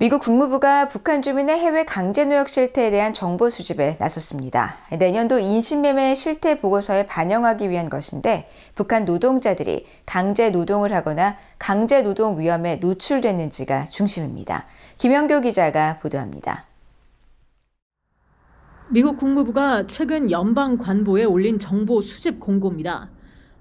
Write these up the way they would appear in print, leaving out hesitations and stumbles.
미국 국무부가 북한 주민의 해외 강제노역 실태에 대한 정보 수집에 나섰습니다. 내년도 인신매매 실태 보고서에 반영하기 위한 것인데 북한 노동자들이 강제 노동을 하거나 강제 노동 위험에 노출됐는지가 중심입니다. 김영교 기자가 보도합니다. 미국 국무부가 최근 연방 관보에 올린 정보 수집 공고입니다.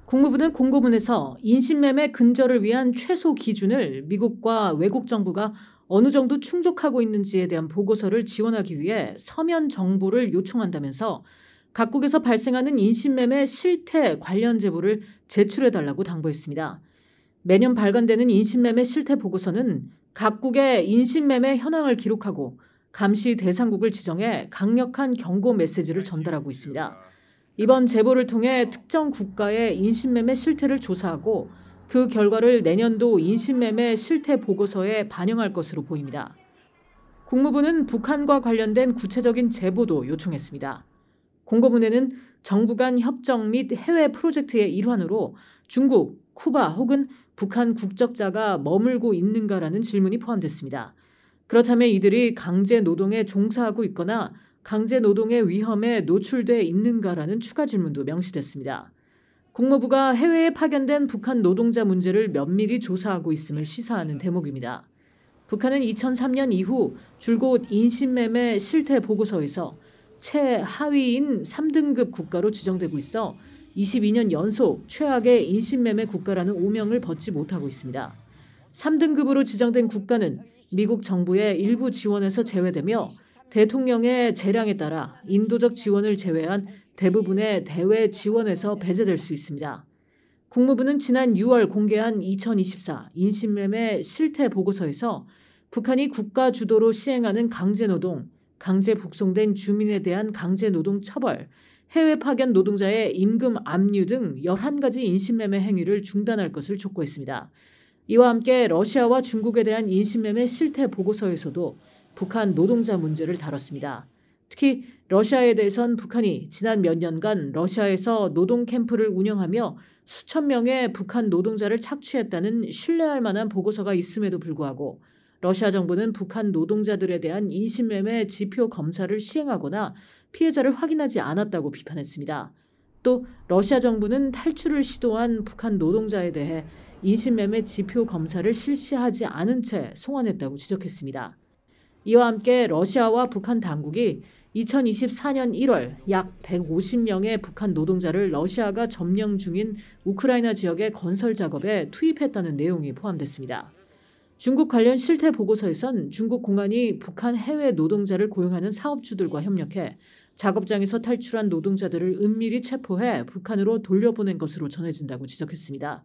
국무부는 공고문에서 인신매매 근절을 위한 최소 기준을 미국과 외국 정부가 어느 정도 충족하고 있는지에 대한 보고서를 지원하기 위해 서면 정보를 요청한다면서 각국에서 발생하는 인신매매 실태 관련 제보를 제출해달라고 당부했습니다. 매년 발간되는 인신매매 실태 보고서는 각국의 인신매매 현황을 기록하고 감시 대상국을 지정해 강력한 경고 메시지를 전달하고 있습니다. 이번 제보를 통해 특정 국가의 인신매매 실태를 조사하고 그 결과를 내년도 인신매매 실태 보고서에 반영할 것으로 보입니다. 국무부는 북한과 관련된 구체적인 제보도 요청했습니다. 공고문에는 정부 간 협정 및 해외 프로젝트의 일환으로 중국, 쿠바 혹은 북한 국적자가 머물고 있는가라는 질문이 포함됐습니다. 그렇다면 이들이 강제 노동에 종사하고 있거나 강제 노동의 위험에 노출돼 있는가라는 추가 질문도 명시됐습니다. 국무부가 해외에 파견된 북한 노동자 문제를 면밀히 조사하고 있음을 시사하는 대목입니다. 북한은 2003년 이후 줄곧 인신매매 실태 보고서에서 최하위인 3등급 국가로 지정되고 있어 22년 연속 최악의 인신매매 국가라는 오명을 벗지 못하고 있습니다. 3등급으로 지정된 국가는 미국 정부의 일부 지원에서 제외되며 대통령의 재량에 따라 인도적 지원을 제외한 대부분의 대외 지원에서 배제될 수 있습니다. 국무부는 지난 6월 공개한 2024 인신매매 실태 보고서에서 북한이 국가 주도로 시행하는 강제노동, 강제 북송된 주민에 대한 강제노동 처벌, 해외 파견 노동자의 임금 압류 등 11가지 인신매매 행위를 중단할 것을 촉구했습니다. 이와 함께 러시아와 중국에 대한 인신매매 실태 보고서에서도 북한 노동자 문제를 다뤘습니다. 특히 러시아에 대해선 북한이 지난 몇 년간 러시아에서 노동 캠프를 운영하며 수천 명의 북한 노동자를 착취했다는 신뢰할 만한 보고서가 있음에도 불구하고 러시아 정부는 북한 노동자들에 대한 인신매매 지표 검사를 시행하거나 피해자를 확인하지 않았다고 비판했습니다. 또 러시아 정부는 탈출을 시도한 북한 노동자에 대해 인신매매 지표 검사를 실시하지 않은 채 송환했다고 지적했습니다. 이와 함께 러시아와 북한 당국이 2024년 1월 약 150명의 북한 노동자를 러시아가 점령 중인 우크라이나 지역의 건설 작업에 투입했다는 내용이 포함됐습니다. 중국 관련 실태 보고서에선 중국 공안이 북한 해외 노동자를 고용하는 사업주들과 협력해 작업장에서 탈출한 노동자들을 은밀히 체포해 북한으로 돌려보낸 것으로 전해진다고 지적했습니다.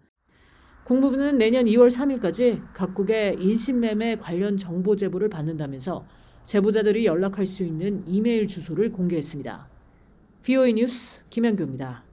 국무부는 내년 2월 3일까지 각국의 인신매매 관련 정보 제보를 받는다면서 제보자들이 연락할 수 있는 이메일 주소를 공개했습니다. VOA 뉴스 김현교입니다.